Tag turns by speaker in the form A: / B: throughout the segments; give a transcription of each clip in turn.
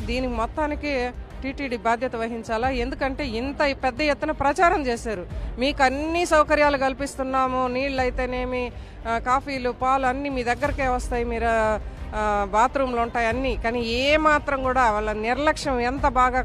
A: దీనికి మొత్తానికి టీటీడీ బాధ్యత వహించాలా? ఎందుకంటే ఇంత పెద్ద ఎత్తున ప్రచారం చేశారు, మీకు అన్ని సౌకర్యాలు కల్పిస్తున్నాము, నీళ్ళు అయితేనేమి, కాఫీలు, పాలు అన్నీ మీ దగ్గరకే వస్తాయి, మీరు బాత్రూమ్లు ఉంటాయి అన్నీ. కానీ ఏమాత్రం కూడా వాళ్ళ నిర్లక్ష్యం ఎంత బాగా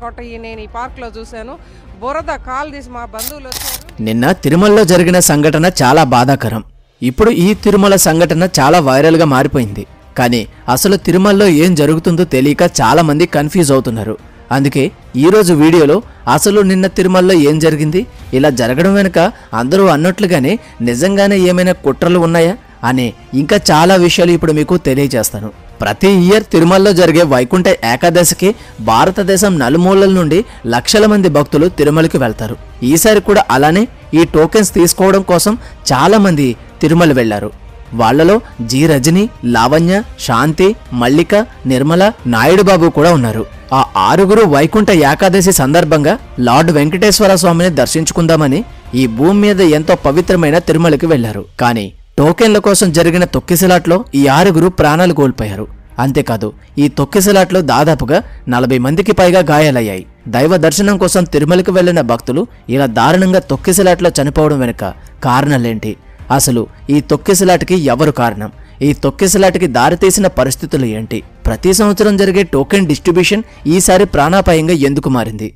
A: నేను ఈ పార్క్లో చూశాను. బురద కాలు తీసి మా బంధువులు వచ్చారు.
B: నిన్న తిరుమలలో జరిగిన సంఘటన చాలా బాధాకరం. ఇప్పుడు ఈ తిరుమల సంఘటన చాలా వైరల్గా మారిపోయింది. కానీ అసలు తిరుమలలో ఏం జరుగుతుందో తెలియక చాలా మంది కన్ఫ్యూజ్ అవుతున్నారు. అందుకే ఈరోజు వీడియోలో అసలు నిన్న తిరుమలలో ఏం జరిగింది, ఇలా జరగడం వెనుక అందరూ అన్నట్లుగానే నిజంగానే ఏమైనా కుట్రలు ఉన్నాయా అనే ఇంకా చాలా విషయాలు ఇప్పుడు మీకు తెలియజేస్తాను. ప్రతి ఇయర్ తిరుమలలో జరిగే వైకుంఠ ఏకాదశికి భారతదేశం నలుమూలల నుండి లక్షల మంది భక్తులు తిరుమలకి వెళ్తారు. ఈసారి కూడా అలానే ఈ టోకెన్స్ తీసుకోవడం కోసం చాలా మంది తిరుమల వెళ్లారు. వాళ్లలో జి రజని, లావణ్య, శాంతి, మల్లిక, నిర్మల, నాయుడు బాబు కూడా ఉన్నారు. ఆ ఆరుగురు వైకుంఠ ఏకాదశి సందర్భంగా లార్డ్ వెంకటేశ్వర స్వామిని దర్శించుకుందామని ఈ భూమి మీద ఎంతో పవిత్రమైన తిరుమలకి వెళ్లారు. కానీ టోకెన్ల కోసం జరిగిన తొక్కిసలాట్లో ఈ ఆరుగురు ప్రాణాలు కోల్పోయారు. అంతేకాదు ఈ తొక్కిసలాట్లో దాదాపుగా 40 మందికి పైగా గాయాలయ్యాయి. దైవ దర్శనం కోసం తిరుమలకి వెళ్లిన భక్తులు ఇలా దారుణంగా తొక్కిసలాట్లో చనిపోవడం వెనుక కారణాలేంటి? అసలు ఈ తొక్కిసలాటికి ఎవరు కారణం? ఈ తొక్కిసలాటికి దారితీసిన పరిస్థితులు ఏంటి? ప్రతి సంవత్సరం జరిగే టోకెన్ డిస్ట్రిబ్యూషన్ ఈసారి ప్రాణాపాయంగా ఎందుకు మారింది?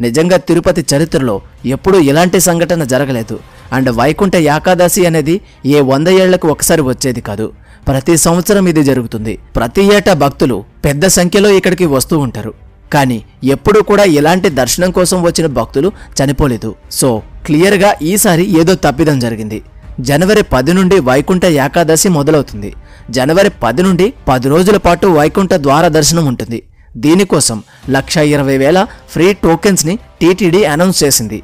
B: నిజంగా తిరుపతి చరిత్రలో ఎప్పుడూ ఇలాంటి సంఘటన జరగలేదు. అండ్ వైకుంఠ ఏకాదశి అనేది ఏ 100 ఏళ్లకు ఒకసారి వచ్చేది కాదు, ప్రతి సంవత్సరం ఇది జరుగుతుంది. ప్రతి ఏటా భక్తులు పెద్ద సంఖ్యలో ఇక్కడికి వస్తూ ఉంటారు. కానీ ఎప్పుడూ కూడా ఇలాంటి దర్శనం కోసం వచ్చిన భక్తులు చనిపోలేదు. సో క్లియర్గా ఈసారి ఏదో తప్పిదం జరిగింది. జనవరి 10 నుండి వైకుంఠ ఏకాదశి మొదలవుతుంది. జనవరి 10 నుండి 10 రోజుల పాటు వైకుంఠ ద్వార దర్శనం ఉంటుంది. దీనికోసం 1,20,000 ఫ్రీ టోకెన్స్ని టీటీడీ అనౌన్స్ చేసింది.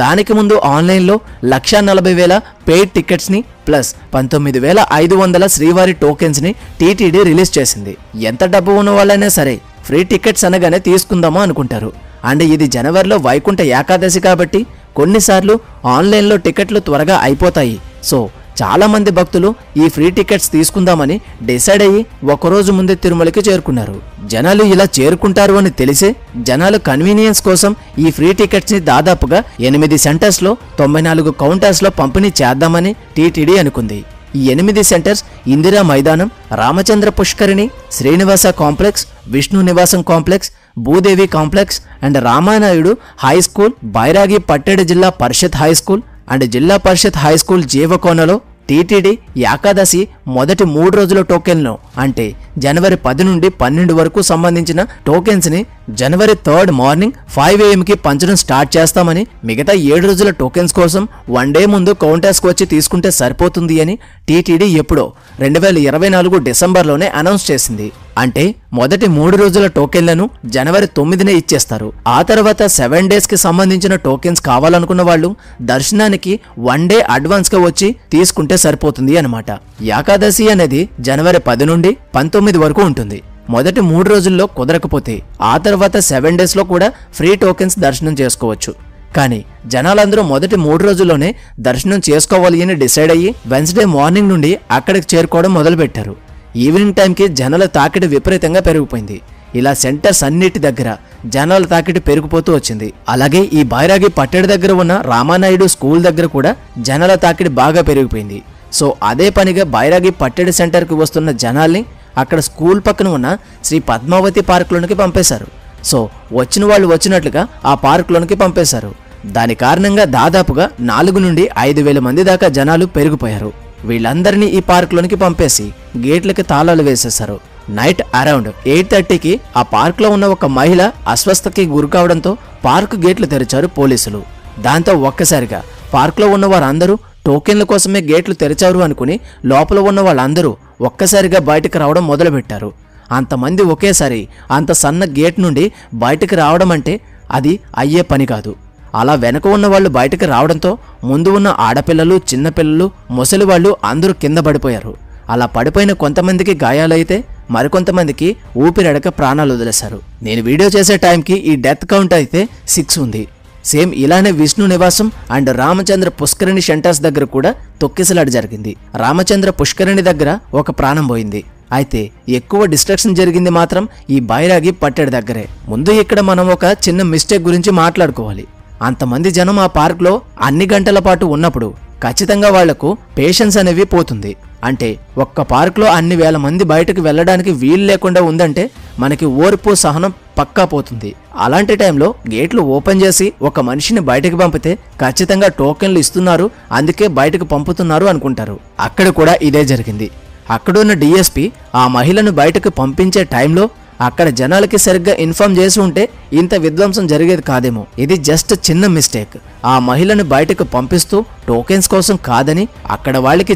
B: దానికి ముందు ఆన్లైన్లో 1,40,000 పెయిడ్ టికెట్స్ని ప్లస్ 19,500 శ్రీవారి టోకెన్స్ని టీటీడీ రిలీజ్ చేసింది. ఎంత డబ్బు ఉన్న వాళ్ళైనా సరే ఫ్రీ టికెట్స్ అనగానే తీసుకుందామా అనుకుంటారు. అండ్ ఇది జనవరిలో వైకుంఠ ఏకాదశి కాబట్టి కొన్నిసార్లు ఆన్లైన్లో టికెట్లు త్వరగా అయిపోతాయి. సో చాలా మంది భక్తులు ఈ ఫ్రీ టికెట్స్ తీసుకుందామని డిసైడ్ అయ్యి ఒకరోజు ముందే తిరుమలకి చేరుకున్నారు. జనాలు ఇలా చేరుకుంటారు అని తెలిసే జనాలు కన్వీనియన్స్ కోసం ఈ ఫ్రీ టికెట్స్ ని దాదాపుగా 8 సెంటర్స్ లో 94 కౌంటర్స్ లో పంపిణీ చేద్దామని టీటీడీ అనుకుంది. ఈ 8 సెంటర్స్ ఇందిరా మైదానం, రామచంద్ర పుష్కరిణి, శ్రీనివాస కాంప్లెక్స్, విష్ణు నివాసం complex, Bhudevi complex and Ramanaidu high school, బైరాగి పట్టేడు జిల్లా పరిషత్ హై స్కూల్ అండ్ జిల్లా పరిషత్ హై స్కూల్ జీవకోనలో టీటీడీ ఏకాదశి మొదటి 3 రోజుల టోకెన్లు అంటే జనవరి 10 నుండి 12 వరకు సంబంధించిన టోకెన్స్ ని జనవరి 3 మార్నింగ్ 5 AM కి పంచడం స్టార్ట్ చేస్తామని, మిగతా 7 రోజుల టోకెన్స్ కోసం 1 డే ముందు కౌంటర్స్కి వచ్చి తీసుకుంటే సరిపోతుంది అని టీటీడీ ఎప్పుడో 2024 డిసెంబర్లోనే అనౌన్స్ చేసింది. అంటే మొదటి 3 రోజుల టోకెన్లను జనవరి 9నే ఇచ్చేస్తారు. ఆ తర్వాత 7 డేస్ కి సంబంధించిన టోకెన్స్ కావాలనుకున్న వాళ్ళు దర్శనానికి 1 డే అడ్వాన్స్ గా వచ్చి తీసుకుంటే సరిపోతుంది అన్నమాట. ఏకాదశి అనేది జనవరి 10 నుండి 19 వరకు ఉంటుంది. మొదటి 3 రోజుల్లో కుదరకపోతే ఆ తర్వాత 7 డేస్ లో కూడా ఫ్రీ టోకెన్స్ దర్శనం చేసుకోవచ్చు. కానీ జనాలందరూ మొదటి 3 రోజుల్లోనే దర్శనం చేసుకోవాలి అని డిసైడ్ అయ్యి వెన్స్డే మార్నింగ్ నుండి అక్కడికి చేరుకోవడం మొదలుపెట్టారు. ఈవినింగ్ టైంకి జనాల తాకిడి విపరీతంగా పెరిగిపోయింది. ఇలా సెంటర్స్ అన్నిటి దగ్గర జనాల తాకిడి పెరిగిపోతూ వచ్చింది. అలాగే ఈ బైరాగి పట్టేడు దగ్గర ఉన్న రామానాయుడు స్కూల్ దగ్గర కూడా జనాల తాకిడి బాగా పెరిగిపోయింది. సో అదే పనిగా బైరాగి పట్టేడు సెంటర్కి వస్తున్న జనాల్ని అక్కడ స్కూల్ పక్కన ఉన్న శ్రీ పద్మావతి పార్కులోనికి పంపేశారు. సో వచ్చిన వాళ్ళు వచ్చినట్లుగా ఆ పార్కులోనికి పంపేశారు. దాని కారణంగా దాదాపుగా 4 నుండి 5,000 మంది దాకా జనాలు పెరిగిపోయారు. వీళ్ళందరినీ ఈ పార్కులోనికి పంపేసి గేట్లకి తాళాలు వేసేశారు. నైట్ అరౌండ్ 8:30కి ఆ పార్క్లో ఉన్న ఒక మహిళ అస్వస్థకి గురికావడంతో పార్కు గేట్లు తెరిచారు పోలీసులు. దాంతో ఒక్కసారిగా పార్క్లో ఉన్న వారందరూ టోకెన్ల కోసమే గేట్లు తెరిచారు అనుకుని లోపల ఉన్న వాళ్ళందరూ ఒక్కసారిగా బయటకు రావడం మొదలుపెట్టారు. అంతమంది ఒకేసారి అంత సన్న గేట్ నుండి బయటకు రావడం అంటే అది అయ్యే పని కాదు. అలా వెనక ఉన్న వాళ్ళు బయటకు రావడంతో ముందు ఉన్న ఆడపిల్లలు, చిన్నపిల్లలు, ముసలి వాళ్ళు అందరూ కింద పడిపోయారు. అలా పడిపోయిన కొంతమందికి గాయాలైతే మరికొంతమందికి ఊపిరడక ప్రాణాలు వదిలేశారు. నేను వీడియో చేసే టైంకి ఈ డెత్ కౌంట్ అయితే 6 ఉంది. సేమ్ ఇలానే విష్ణు నివాసం అండ్ రామచంద్ర పుష్కరిణి సెంటర్స్ దగ్గర కూడా తొక్కిసలాట జరిగింది. రామచంద్ర పుష్కరిణి దగ్గర ఒక ప్రాణం పోయింది. అయితే ఎక్కువ డిస్ట్రాక్షన్ జరిగింది మాత్రం ఈ బైరాగి పట్టెడు దగ్గరే. ముందు ఇక్కడ మనం ఒక చిన్న మిస్టేక్ గురించి మాట్లాడుకోవాలి. అంతమంది జనం ఆ పార్క్లో అన్ని గంటల పాటు ఉన్నప్పుడు ఖచ్చితంగా వాళ్లకు పేషెన్స్ అనేవి పోతుంది. అంటే ఒక్క పార్క్లో అన్ని వేల మంది బయటకు వెళ్ళడానికి వీలు లేకుండా ఉందంటే మనకి ఓర్పు సహనం పక్కా పోతుంది. అలాంటి టైంలో గేట్లు ఓపెన్ చేసి ఒక మనిషిని బయటకు పంపితే ఖచ్చితంగా టోకెన్లు ఇస్తున్నారు, అందుకే బయటకు పంపుతున్నారు అనుకుంటారు. అక్కడ కూడా ఇదే జరిగింది. అక్కడున్న డిఎస్పీ ఆ మహిళను బయటకు పంపించే టైంలో అక్కడ జనాలకి సరిగ్గా ఇన్ఫార్మ్ చేసి ఉంటే ఇంత విధ్వంసం జరిగేది కాదేమో. ఇది జస్ట్ చిన్న మిస్టేక్. ఆ మహిళను బయటకు పంపిస్తూ టోకెన్స్ కోసం కాదని అక్కడ వాళ్ళకి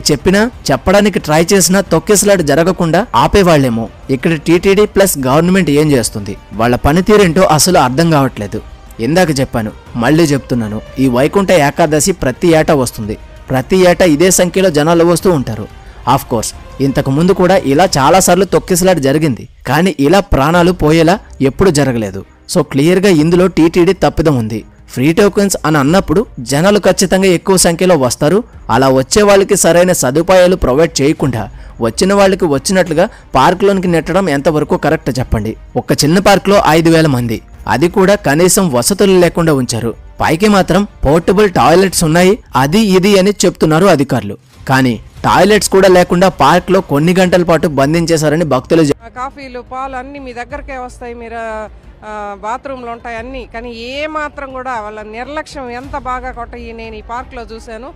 B: చెప్పడానికి ట్రై చేసినా తొక్కిసలాట జరగకుండా ఆపేవాళ్లేమో. ఇక్కడ టీటీడీ ప్లస్ గవర్నమెంట్ ఏం చేస్తుంది, వాళ్ళ పనితీరేంటో అసలు అర్థం కావట్లేదు. ఇందాక చెప్పాను, మళ్ళీ చెప్తున్నాను, ఈ వైకుంఠ ఏకాదశి ప్రతి ఏటా వస్తుంది. ప్రతి ఏటా ఇదే సంఖ్యలో జనాలు వస్తూ ఉంటారు. ఆఫ్ కోర్స్ ఇంతకు ముందు కూడా ఇలా చాలాసార్లు తొక్కిసలాట జరిగింది, కానీ ఇలా ప్రాణాలు పోయేలా ఎప్పుడు జరగలేదు. సో క్లియర్గా ఇందులో టీటీడీ తప్పిదం ఉంది. ఫ్రీ టోకెన్స్ అని అన్నప్పుడు జనాలు ఖచ్చితంగా ఎక్కువ సంఖ్యలో వస్తారు. అలా వచ్చే వాళ్ళకి సరైన సదుపాయాలు ప్రొవైడ్ చేయకుండా వచ్చిన వాళ్ళకి వచ్చినట్లుగా పార్కులోనికి నెట్టడం ఎంతవరకు కరెక్ట్ చెప్పండి. ఒక చిన్న పార్క్లో 5,000 మంది, అది కూడా కనీసం వసతులు లేకుండా ఉంచారు. పైకి మాత్రం పోర్టబుల్ టాయిలెట్స్ ఉన్నాయి, అది ఇది అని చెప్తున్నారు అధికారులు. కానీ టాయిలెట్స్ కూడా లేకుండా పార్క్ లో కొన్ని గంటల పాటు బంధించేశారని భక్తులు.
A: కాఫీలు పాలు అన్ని మీ దగ్గరకే వస్తాయి, మీరు బాత్రూమ్లు ఉంటాయి అన్ని, కానీ ఏ మాత్రం కూడా వాళ్ళ నిర్లక్ష్యం ఎంత బాగా కొట్టయి నేను ఈ పార్క్ లో చూశాను.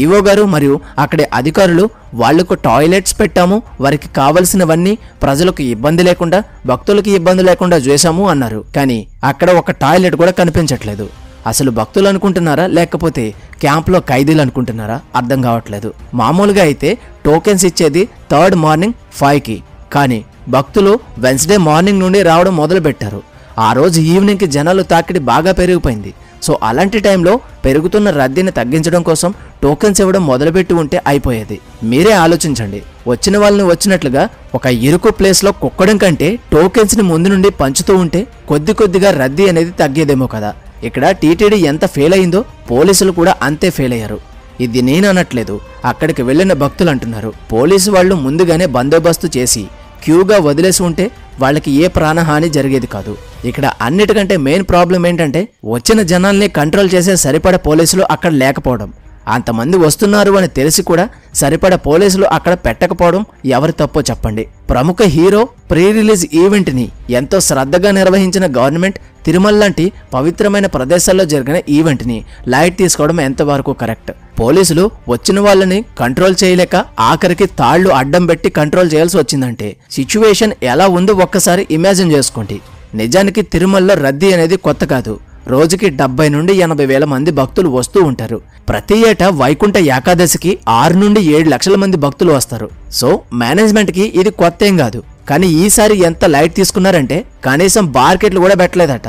B: ఈవో గారు మరియు అక్కడి అధికారులు వాళ్లకు టాయిలెట్స్ పెట్టాము, వారికి కావలసినవన్నీ ప్రజలకు ఇబ్బంది లేకుండా భక్తులకి ఇబ్బంది లేకుండా చేశాము అన్నారు. కానీ అక్కడ ఒక టాయిలెట్ కూడా కనిపించట్లేదు. అసలు భక్తులు అనుకుంటున్నారా లేకపోతే క్యాంప్లో ఖైదీలు అనుకుంటున్నారా అర్థం కావట్లేదు. మామూలుగా అయితే టోకెన్స్ ఇచ్చేది 3rd మార్నింగ్ 5కి, కానీ భక్తులు వెన్స్డే మార్నింగ్ నుండి రావడం మొదలు పెట్టారు. ఆ రోజు ఈవినింగ్కి జనాలు తాకిడి బాగా పెరిగిపోయింది. సో అలాంటి టైంలో పెరుగుతున్న రద్దీని తగ్గించడం కోసం టోకెన్స్ ఇవ్వడం మొదలుపెట్టి ఉంటే అయిపోయేది. మీరే ఆలోచించండి, వచ్చిన వాళ్ళని వచ్చినట్లుగా ఒక ఇరుకు ప్లేస్లో కుక్కడం కంటే టోకెన్స్ని ముందు నుండి పంచుతూ ఉంటే కొద్దిగా రద్దీ అనేది తగ్గేదేమో కదా. ఇక్కడ టీటీడీ ఎంత ఫెయిల్ అయిందో పోలీసులు కూడా అంతే ఫెయిల్ అయ్యారు. ఇది నేను అనట్లేదు, అక్కడికి వెళ్లిన భక్తులు అంటున్నారు. పోలీసు వాళ్ళు ముందుగానే బందోబస్తు చేసి క్యూగా వదిలేసి ఉంటే వాళ్ళకి ఏ ప్రాణహాని జరిగేది కాదు. ఇక్కడ అన్నిటికంటే మెయిన్ ప్రాబ్లం ఏంటంటే వచ్చిన జనాల్ని కంట్రోల్ చేసే సరిపడ పోలీసులు అక్కడ లేకపోవడం. అంతమంది వస్తున్నారు అని తెలిసి కూడా సరిపడ పోలీసులు అక్కడ పెట్టకపోవడం ఎవరి తప్పో చెప్పండి. ప్రముఖ హీరో ప్రీ రిలీజ్ ఈవెంట్ ని ఎంతో శ్రద్ధగా నిర్వహించిన గవర్నమెంట్ తిరుమల లాంటి పవిత్రమైన ప్రదేశాల్లో జరిగిన ఈవెంట్ ని లైట్ తీసుకోవడం ఎంతవరకు కరెక్ట్? పోలీసులు వచ్చిన వాళ్ళని కంట్రోల్ చేయలేక ఆఖరికి తాళ్లు అడ్డం పెట్టి కంట్రోల్ చేయాల్సి వచ్చిందంటే సిచ్యువేషన్ ఎలా ఉందో ఒక్కసారి ఇమాజిన్ చేసుకోండి. నిజానికి తిరుమలలో రద్దీ అనేది కొత్త కాదు. రోజుకి 70 నుండి 80 వేల మంది భక్తులు వస్తూ ఉంటారు. ప్రతి ఏటా వైకుంఠ ఏకాదశికి 6 నుండి 7 లక్షల మంది భక్తులు వస్తారు. సో మేనేజ్మెంట్ కి ఇది కొత్త ఏం కాదు. కానీ ఈసారి ఎంత లైట్ తీసుకున్నారంటే కనీసం బార్కెట్లు కూడా పెట్టలేదట.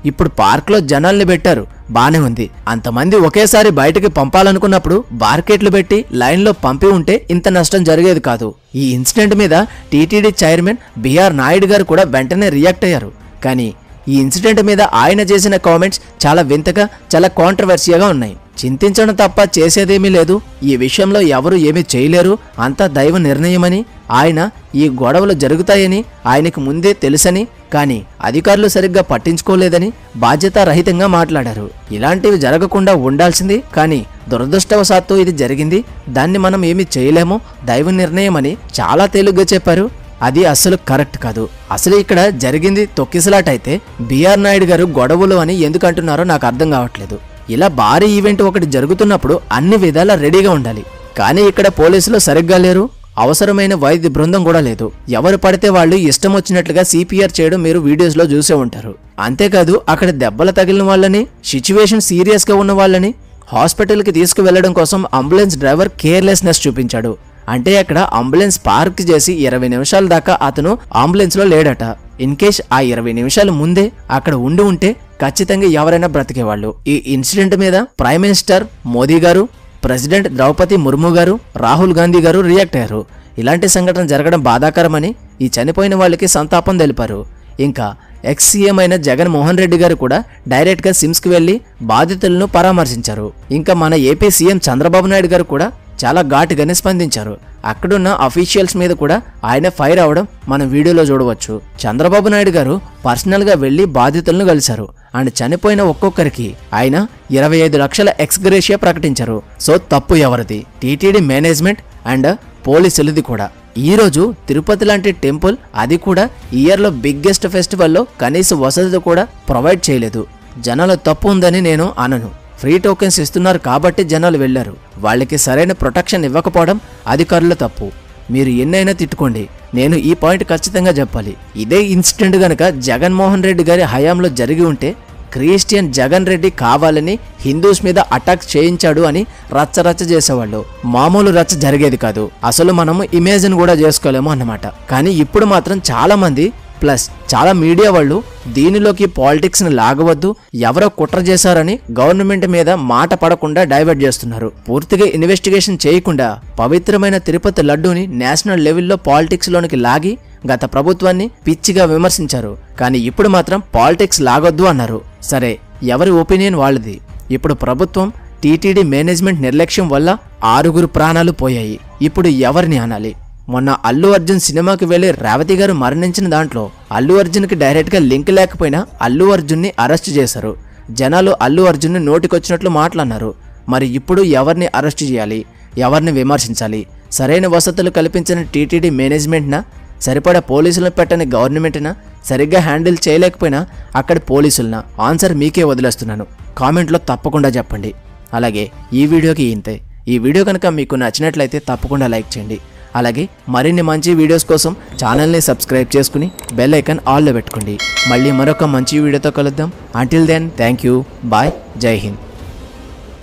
B: ఇప్పుడు పార్క్లో జనాల్ని పెట్టారు, బానే ఉంది. అంతమంది ఒకేసారి బయటకి పంపాలనుకున్నప్పుడు బార్కెట్లు పెట్టి లైన్లో పంపి ఉంటే ఇంత నష్టం జరిగేది కాదు. ఈ ఇన్సిడెంట్ మీద టీటీడీ చైర్మన్ బిఆర్ నాయుడు గారు కూడా వెంటనే రియాక్ట్ అయ్యారు. కానీ ఈ ఇన్సిడెంట్ మీద ఆయన చేసిన కామెంట్స్ చాలా వింతగా, చాలా కాంట్రవర్సీగా ఉన్నాయి. చింతించడం తప్ప చేసేదేమీ లేదు, ఈ విషయంలో ఎవరు ఏమీ చేయలేరు, అంతా దైవ నిర్ణయమని, ఆయన ఈ గొడవలు జరుగుతాయని ఆయనకు ముందే తెలుసని, కానీ అధికారులు సరిగ్గా పట్టించుకోలేదని బాధ్యతారహితంగా మాట్లాడారు. ఇలాంటివి జరగకుండా ఉండాల్సింది, కానీ దురదృష్టవశాత్తు ఇది జరిగింది, దాన్ని మనం ఏమీ చేయలేము, దైవ నిర్ణయమని చాలా తేలిగ్గా చెప్పారు. అది అస్సలు కరెక్ట్ కాదు. అసలు ఇక్కడ జరిగింది తొక్కిసలాట అయితే బిఆర్ నాయుడు గారు గొడవలు అని ఎందుకు అంటున్నారో నాకు అర్థం కావట్లేదు. ఇలా భారీ ఈవెంట్ ఒకటి జరుగుతున్నప్పుడు అన్ని విధాలా రెడీగా ఉండాలి. కానీ ఇక్కడ పోలీసులు సరిగ్గా లేరు, అవసరమైన వైద్య బృందం కూడా లేదు. ఎవరు పడితే వాళ్ళు ఇష్టం వచ్చినట్లుగా సిపిఆర్ చేయడం మీరు వీడియోస్లో చూసే ఉంటారు. అంతేకాదు అక్కడ దెబ్బలు తగిలిన వాళ్ళని, సిచ్యువేషన్ సీరియస్గా ఉన్న వాళ్ళని హాస్పిటల్కి తీసుకువెళ్లడం కోసం అంబులెన్స్ డ్రైవర్ కేర్లెస్నెస్ చూపించాడు. అంటే అక్కడ అంబులెన్స్ పార్క్ చేసి 20 నిమిషాల దాకా అతను అంబులెన్స్ లో లేడట. ఇన్ కేస్ ఆ 20 నిమిషాల ముందే అక్కడ ఉండి ఉంటే ఖచ్చితంగా ఎవరైనా బ్రతికేవాళ్ళు. ఈ ఇన్సిడెంట్ మీద ప్రైమ్ మినిస్టర్ మోదీ గారు, ప్రెసిడెంట్ ద్రౌపది ముర్ము గారు, రాహుల్ గాంధీ గారు రియాక్ట్ అయ్యారు. ఇలాంటి సంఘటన జరగడం బాధాకరమని, ఈ చనిపోయిన వాళ్ళకి సంతాపం తెలిపారు. ఇంకా ఎక్స్ సీఎం అయిన జగన్మోహన్ రెడ్డి గారు కూడా డైరెక్ట్ గా సిమ్స్ కి వెళ్లి బాధితులను పరామర్శించారు. ఇంకా మన ఏపీ సీఎం చంద్రబాబు నాయుడు గారు కూడా చాలా ఘాటుగానే స్పందించారు. అక్కడున్న అఫీషియల్స్ మీద కూడా ఆయన ఫైర్ అవ్వడం మనం వీడియోలో చూడవచ్చు. చంద్రబాబు నాయుడు గారు పర్సనల్గా వెళ్లి బాధితులను కలిశారు అండ్ చనిపోయిన ఒక్కొక్కరికి ఆయన 25 లక్షల ఎక్స్గ్రేషియా ప్రకటించారు. సో తప్పు ఎవరిది? టీటీడీ మేనేజ్మెంట్ అండ్ పోలీసులది కూడా. ఈరోజు తిరుపతి లాంటి టెంపుల్, అది కూడా ఇయర్లో బిగ్గెస్ట్ ఫెస్టివల్లో కనీస వసతి కూడా ప్రొవైడ్ చేయలేదు. జనాల తప్పు ఉందని నేను అనను. ఫ్రీ టోకెన్స్ ఇస్తున్నారు కాబట్టి జనాలు వెళ్లారు. వాళ్ళకి సరైన ప్రొటెక్షన్ ఇవ్వకపోవడం అధికారుల తప్పు. మీరు ఎన్నైనా తిట్టుకోండి, నేను ఈ పాయింట్ ఖచ్చితంగా చెప్పాలి. ఇదే ఇన్సిడెంట్ గనక జగన్మోహన్ రెడ్డి గారి హయాంలో జరిగి ఉంటే క్రిస్టియన్ జగన్ రెడ్డి కావాలని హిందూస్ మీద అటాక్ చేయించాడు అని రచ్చరచ్చ చేసేవాళ్ళు. మామూలు రచ్చ జరిగేది కాదు. అసలు మనము ఇమేజిన్ కూడా చేసుకోలేము అన్నమాట. కానీ ఇప్పుడు మాత్రం చాలా మంది ప్లస్ చాలా మీడియా వాళ్ళు దీనిలోకి పాలిటిక్స్ ని లాగవద్దు, ఎవరో కుట్ర చేశారని గవర్నమెంట్ మీద మాట పడకుండా డైవర్ట్ చేస్తున్నారు. పూర్తిగా ఇన్వెస్టిగేషన్ చేయకుండా పవిత్రమైన తిరుపతి లడ్డూని నేషనల్ లెవెల్లో పాలిటిక్స్ లోనికి లాగి గత ప్రభుత్వాన్ని పిచ్చిగా విమర్శించారు. కానీ ఇప్పుడు మాత్రం పాలిటిక్స్ లాగొద్దు అన్నారు. సరే, ఎవరి ఒపీనియన్ వాళ్ళది. ఇప్పుడు ప్రభుత్వం టీటీడీ మేనేజ్మెంట్ నిర్లక్ష్యం వల్ల 6 ప్రాణాలు పోయాయి. ఇప్పుడు ఎవరిని అనాలి? మొన్న అల్లు అర్జున్ సినిమాకి వెళ్లి రేవతి గారు మరణించిన దాంట్లో అల్లు అర్జున్కి డైరెక్ట్గా లింక్ లేకపోయినా అల్లు అర్జున్ని అరెస్ట్ చేశారు. జనాలు అల్లు అర్జున్ని నోటికొచ్చినట్లు మాట్లాడినారు. మరి ఇప్పుడు ఎవరిని అరెస్ట్ చేయాలి? ఎవరిని విమర్శించాలి? సరైన వసతులు కల్పించిన టీటీడీ మేనేజ్మెంట్నా? సరిపడా పోలీసులను పెట్టని గవర్నమెంట్నా? సరిగ్గా హ్యాండిల్ చేయలేకపోయినా అక్కడి పోలీసులనా? ఆన్సర్ మీకే వదిలేస్తున్నాను. కామెంట్లో తప్పకుండా చెప్పండి. అలాగే ఈ వీడియోకి ఇంతే. ఈ వీడియో కనుక మీకు నచ్చినట్లయితే తప్పకుండా లైక్ చేయండి. అలాగే మరిన్ని మంచి వీడియోస్ కోసం ఛానల్ని సబ్స్క్రైబ్ చేసుకుని బెల్ ఐకాన్ ఆల్లో పెట్టుకోండి. మళ్ళీ మరొక మంచి వీడియోతో కలుద్దాం. Until then, thank you, bye, జై హింద్.